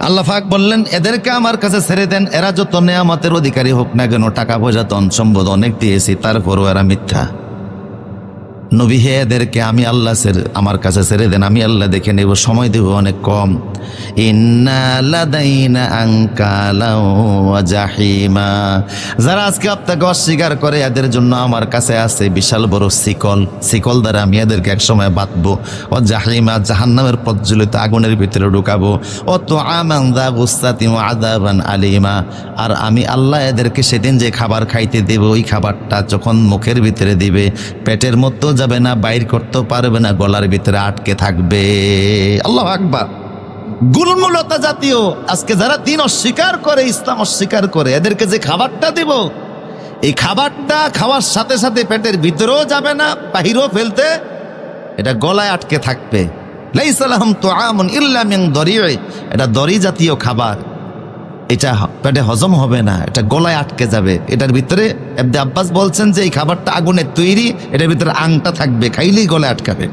আল্লাহ পাক বললেন এদেরকে আমার কাছে ছেড়ে দেন, এরা যত নেয়ামতের অধিকারী হোক না কেন, টাকা পয়সা ধন সম্পদ অনেক দিয়েছি, তারপরও এরা মিথ্যা। নবী হে এদেরকে আমি আল্লাহ আমার কাছে ছেড়ে দেন, আমি আল্লাহ দেখে নেব, সময় দেব অনেক কম। ইন্না লাদাইনা আনকালা ওয়া জাহিমা, যারা আজকে আপনাকে অস্বীকার করে এদের জন্য আমার কাছে আছে বিশাল বড় শিকল দ্বারা আমি এদেরকে এক সময় বাঁধবো। ও জাহিমা, জাহান্নামের প্রজ্বলিত আগুনের ভিতরে ঢুকাবো। ও তো আমান দা গুস্তাতি ওয়া আযাবান আলিমা, আর আমি আল্লাহ এদেরকে সেদিন যে খাবার খাইতে দেব, ওই খাবারটা যখন মুখের ভিতরে দিবে পেটের মধ্যেও যাবে না, বাইর করতেও পারবে না, গলার ভিতরে আটকে থাকবে। আল্লাহু আকবার। গুলমুলতা জাতীয় আজকে যারা দিন অস্বীকার করে, ইসলাম অস্বীকার করে, এদেরকে যে খাবারটা দিব, এই খাবারটা খাওয়ার সাথে সাথে পেটের ভিতরেও যাবে না, বাহিরেও ফেলতে, এটা গলায় আটকে থাকবে। লাইসা লাহুম তুআমুন ইল্লা মিন দরিই, এটা দড়ি জাতীয় খাবার, এটা পেটে হজম হবে না, এটা গলায় আটকে যাবে। এটার ভিতরে ইবনে আব্বাস বলছেন যে এই খাবারটা আগুনের তৈরি, এটার ভিতরে আংটা থাকবে, খাইলেই গলায় আটকাবে।